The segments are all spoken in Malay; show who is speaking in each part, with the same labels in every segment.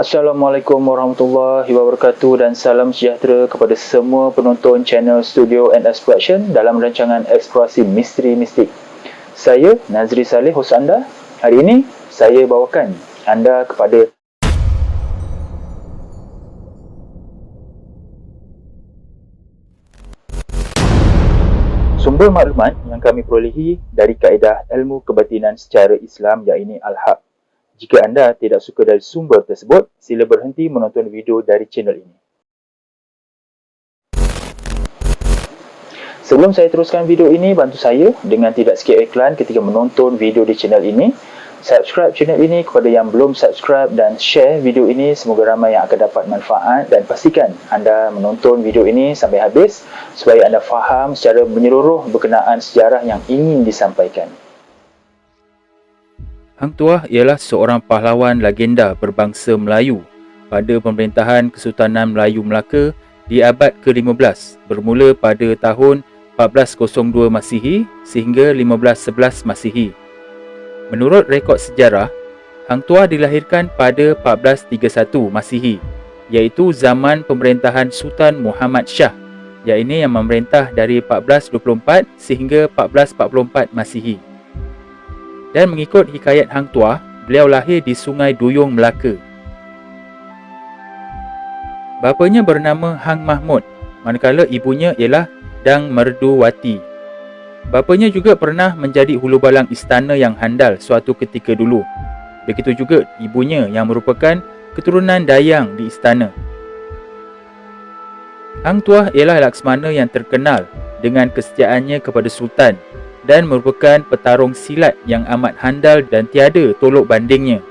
Speaker 1: Assalamualaikum warahmatullahi wabarakatuh dan salam sejahtera kepada semua penonton channel Studio and Exploration dalam rancangan eksplorasi misteri mistik. Saya Nazri Saleh, hos anda. Hari ini saya bawakan anda kepada sumber maklumat yang kami perolehi dari kaedah ilmu kebatinan secara Islam, iaitu Al-Haq. Jika anda tidak suka dari sumber tersebut, sila berhenti menonton video dari channel ini. Sebelum saya teruskan video ini, bantu saya dengan tidak skip iklan ketika menonton video di channel ini. Subscribe channel ini kepada yang belum subscribe dan share video ini, semoga ramai yang akan dapat manfaat, dan pastikan anda menonton video ini sampai habis supaya anda faham secara menyeluruh berkenaan sejarah yang ingin disampaikan. Hang Tuah ialah seorang pahlawan legenda berbangsa Melayu pada pemerintahan Kesultanan Melayu Melaka di abad ke-15 bermula pada tahun 1402 Masihi sehingga 1511 Masihi. Menurut rekod sejarah, Hang Tuah dilahirkan pada 1431 Masihi, iaitu zaman pemerintahan Sultan Muhammad Shah, iaitu yang memerintah dari 1424 sehingga 1444 Masihi. Dan mengikut hikayat Hang Tuah, beliau lahir di Sungai Duyung, Melaka. Bapanya bernama Hang Mahmud, manakala ibunya ialah Dang Merduwati. Bapanya juga pernah menjadi hulubalang istana yang handal suatu ketika dulu. Begitu juga ibunya yang merupakan keturunan Dayang di istana. Hang Tuah ialah Laksmana yang terkenal dengan kesetiaannya kepada Sultan dan merupakan petarung silat yang amat handal dan tiada tolok bandingnya.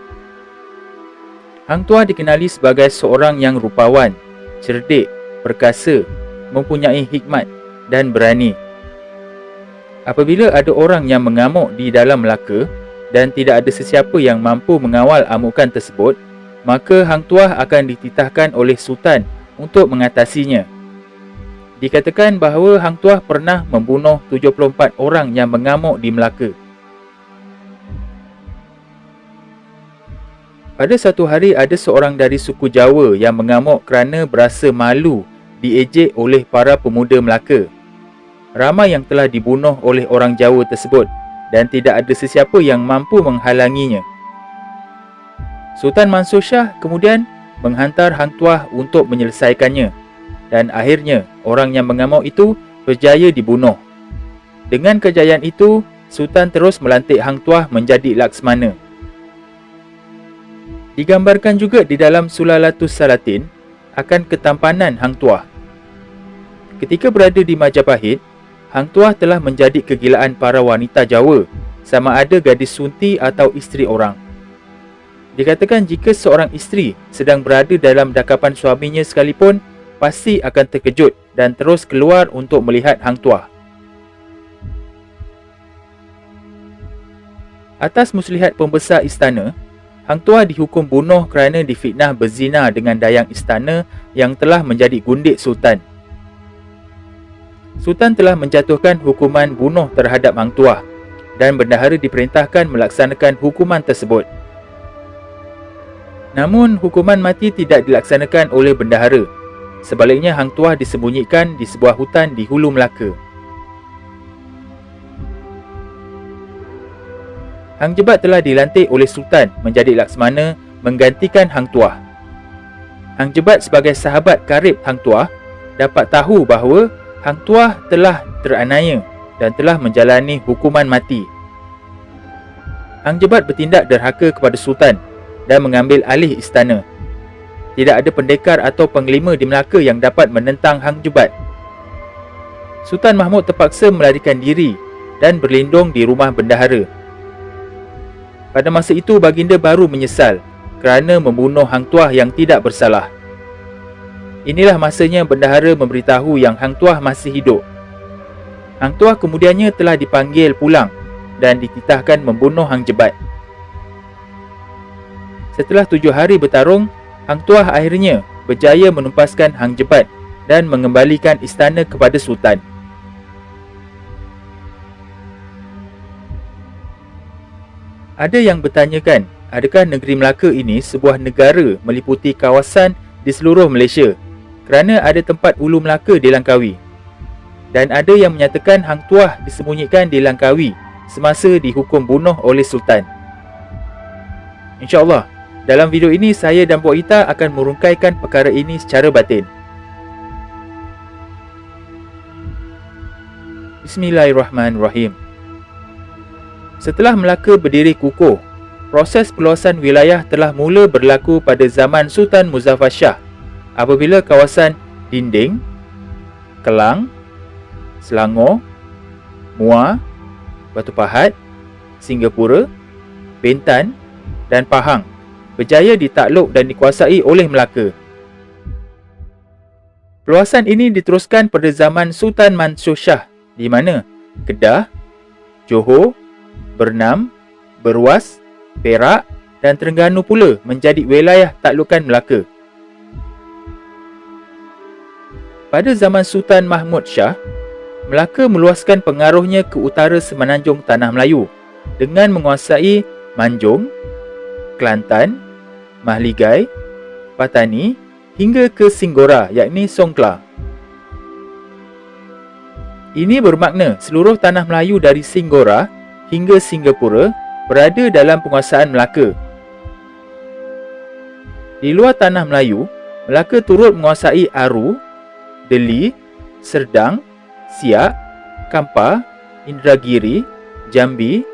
Speaker 1: Hang Tuah dikenali sebagai seorang yang rupawan, cerdik, perkasa, mempunyai hikmat dan berani. Apabila ada orang yang mengamuk di dalam Melaka dan tidak ada sesiapa yang mampu mengawal amukan tersebut, maka Hang Tuah akan dititahkan oleh Sultan untuk mengatasinya. Dikatakan bahawa Hang Tuah pernah membunuh 74 orang yang mengamuk di Melaka. Pada satu hari, ada seorang dari suku Jawa yang mengamuk kerana berasa malu diejek oleh para pemuda Melaka. Ramai yang telah dibunuh oleh orang Jawa tersebut dan tidak ada sesiapa yang mampu menghalanginya. Sultan Mansur Shah kemudian menghantar Hang Tuah untuk menyelesaikannya. Dan akhirnya, orang yang mengamuk itu berjaya dibunuh. Dengan kejayaan itu, Sultan terus melantik Hang Tuah menjadi Laksmana. Digambarkan juga di dalam Sulalatus Salatin akan ketampanan Hang Tuah. Ketika berada di Majapahit, Hang Tuah telah menjadi kegilaan para wanita Jawa, sama ada gadis sunti atau isteri orang. Dikatakan jika seorang isteri sedang berada dalam dakapan suaminya sekalipun, pasti akan terkejut dan terus keluar untuk melihat Hang Tuah. Atas muslihat pembesar istana, Hang Tuah dihukum bunuh kerana difitnah berzina dengan dayang istana yang telah menjadi gundik Sultan. Sultan telah menjatuhkan hukuman bunuh terhadap Hang Tuah dan bendahara diperintahkan melaksanakan hukuman tersebut. Namun, hukuman mati tidak dilaksanakan oleh bendahara. Sebaliknya, Hang Tuah disembunyikan di sebuah hutan di hulu Melaka. Hang Jebat telah dilantik oleh Sultan menjadi Laksmana menggantikan Hang Tuah. Hang Jebat sebagai sahabat karib Hang Tuah dapat tahu bahawa Hang Tuah telah teraniaya dan telah menjalani hukuman mati. Hang Jebat bertindak derhaka kepada Sultan dan mengambil alih istana. Tidak ada pendekar atau panglima di Melaka yang dapat menentang Hang Jebat. Sultan Mahmud terpaksa melarikan diri dan berlindung di rumah bendahara. Pada masa itu, baginda baru menyesal kerana membunuh Hang Tuah yang tidak bersalah. Inilah masanya bendahara memberitahu yang Hang Tuah masih hidup. Hang Tuah kemudiannya telah dipanggil pulang dan dititahkan membunuh Hang Jebat. Setelah 7 hari bertarung, Hang Tuah akhirnya berjaya menumpaskan Hang Jebat dan mengembalikan istana kepada Sultan. Ada yang bertanyakan, adakah negeri Melaka ini sebuah negara meliputi kawasan di seluruh Malaysia kerana ada tempat Ulu Melaka di Langkawi. Dan ada yang menyatakan Hang Tuah disembunyikan di Langkawi semasa dihukum bunuh oleh Sultan. InsyaAllah, dalam video ini saya dan Puak Ita akan merungkaikan perkara ini secara batin. Bismillahirrahmanirrahim. Setelah Melaka berdiri kukuh, proses perluasan wilayah telah mula berlaku pada zaman Sultan Muzaffar Shah apabila kawasan Dinding, Kelang, Selangor, Muar, Batu Pahat, Singapura, Bintan dan Pahang berjaya ditakluk dan dikuasai oleh Melaka. Perluasan ini diteruskan pada zaman Sultan Mansur Shah di mana Kedah, Johor, Bernam, Berwas, Perak dan Terengganu pula menjadi wilayah taklukan Melaka. Pada zaman Sultan Mahmud Shah, Melaka meluaskan pengaruhnya ke utara semenanjung Tanah Melayu dengan menguasai Manjung, Kelantan, Mahligai, Patani hingga ke Singgora yakni Songkla. Ini bermakna seluruh Tanah Melayu dari Singgora hingga Singapura berada dalam penguasaan Melaka. Di luar Tanah Melayu, Melaka turut menguasai Aru, Deli, Serdang, Siak, Kampar, Indragiri, Jambi,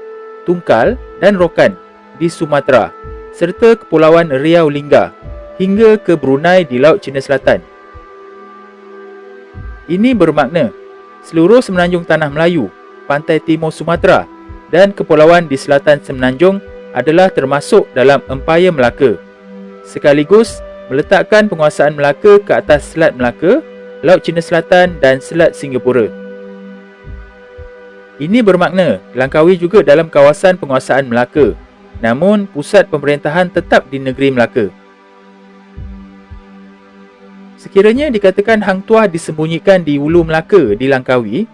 Speaker 1: Tungkal dan Rokan di Sumatera serta Kepulauan Riau Lingga hingga ke Brunei di Laut Cina Selatan. Ini bermakna seluruh semenanjung Tanah Melayu, pantai timur Sumatera dan kepulauan di selatan semenanjung adalah termasuk dalam Empayar Melaka, sekaligus meletakkan penguasaan Melaka ke atas Selat Melaka, Laut Cina Selatan dan Selat Singapura. Ini bermakna Langkawi juga dalam kawasan penguasaan Melaka, namun pusat pemerintahan tetap di negeri Melaka. Sekiranya dikatakan Hang Tuah disembunyikan di Ulu Melaka di Langkawi,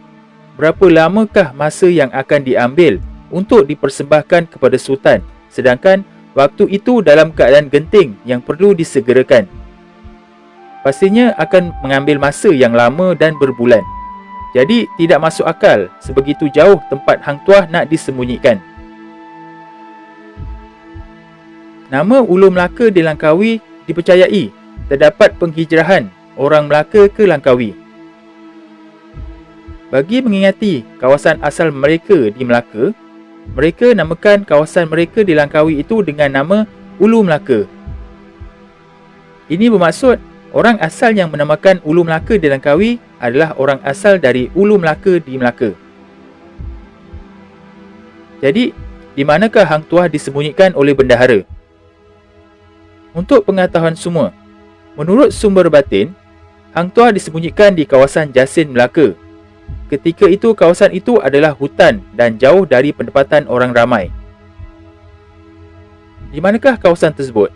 Speaker 1: berapa lamakah masa yang akan diambil untuk dipersembahkan kepada Sultan, sedangkan waktu itu dalam keadaan genting yang perlu disegerakan? Pastinya akan mengambil masa yang lama dan berbulan. Jadi tidak masuk akal sebegitu jauh tempat Hang Tuah nak disembunyikan. Nama Ulu Melaka di Langkawi dipercayai terdapat penghijrahan orang Melaka ke Langkawi. Bagi mengingati kawasan asal mereka di Melaka, mereka namakan kawasan mereka di Langkawi itu dengan nama Ulu Melaka. Ini bermaksud orang asal yang menamakan Ulu Melaka di Langkawi adalah orang asal dari Ulu Melaka di Melaka. Jadi, di manakah Hang Tuah disembunyikan oleh bendahara? Untuk pengetahuan semua, menurut sumber batin, Hang Tuah disembunyikan di kawasan Jasin Melaka. Ketika itu kawasan itu adalah hutan dan jauh dari pendapatan orang ramai. Di manakah kawasan tersebut?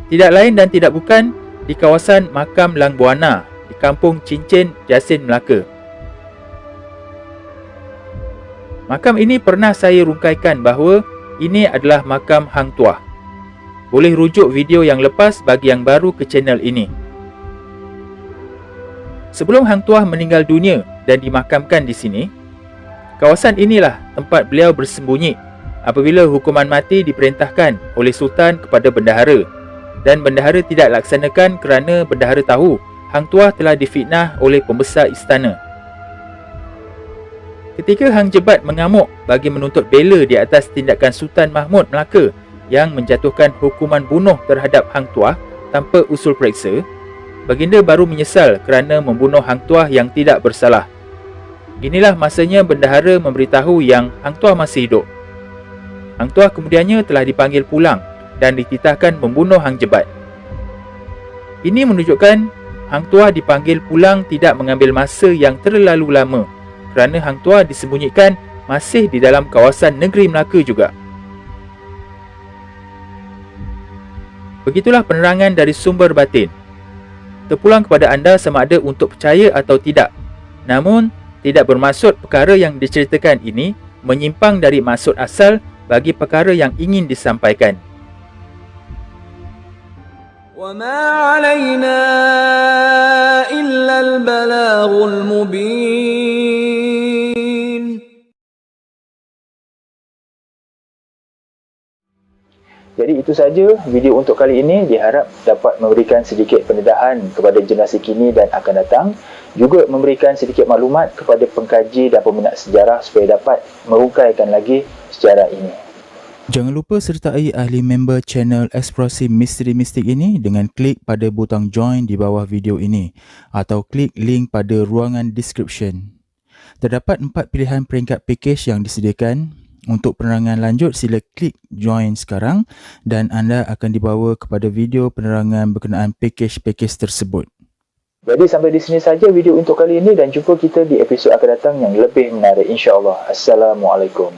Speaker 1: Tidak lain dan tidak bukan di kawasan Makam Lang Buana di Kampung Cincin, Jasin Melaka. Makam ini pernah saya rungkaikan bahawa ini adalah makam Hang Tuah. Boleh rujuk video yang lepas bagi yang baru ke channel ini. Sebelum Hang Tuah meninggal dunia dan dimakamkan di sini, kawasan inilah tempat beliau bersembunyi apabila hukuman mati diperintahkan oleh Sultan kepada bendahara dan bendahara tidak laksanakan kerana bendahara tahu Hang Tuah telah difitnah oleh pembesar istana. Ketika Hang Jebat mengamuk bagi menuntut bela di atas tindakan Sultan Mahmud Melaka yang menjatuhkan hukuman bunuh terhadap Hang Tuah tanpa usul periksa, baginda baru menyesal kerana membunuh Hang Tuah yang tidak bersalah. Inilah masanya bendahara memberitahu yang Hang Tuah masih hidup. Hang Tuah kemudiannya telah dipanggil pulang dan dititahkan membunuh Hang Jebat. Ini menunjukkan Hang Tuah dipanggil pulang tidak mengambil masa yang terlalu lama kerana Hang Tuah disembunyikan masih di dalam kawasan negeri Melaka juga. Begitulah penerangan dari sumber batin. Terpulang kepada anda sama ada untuk percaya atau tidak. Namun, tidak bermaksud perkara yang diceritakan ini menyimpang dari maksud asal bagi perkara yang ingin disampaikan.
Speaker 2: وَمَا عَلَيْنَا إِلَّا الْبَلَاغُ الْمُبِينُ.
Speaker 1: Jadi itu saja video untuk kali ini, diharap dapat memberikan sedikit pendedahan kepada generasi kini dan akan datang, juga memberikan sedikit maklumat kepada pengkaji dan peminat sejarah supaya dapat merungkaikan lagi sejarah ini. Jangan lupa sertai ahli member channel Eksplorasi Misteri Mistik ini dengan klik pada butang join di bawah video ini atau klik link pada ruangan description. Terdapat 4 pilihan peringkat package yang disediakan. Untuk penerangan lanjut, sila klik join sekarang dan anda akan dibawa kepada video penerangan berkenaan package-package tersebut. Jadi sampai di sini saja video untuk kali ini dan jumpa kita di episod akan datang yang lebih menarik insya-Allah. Assalamualaikum.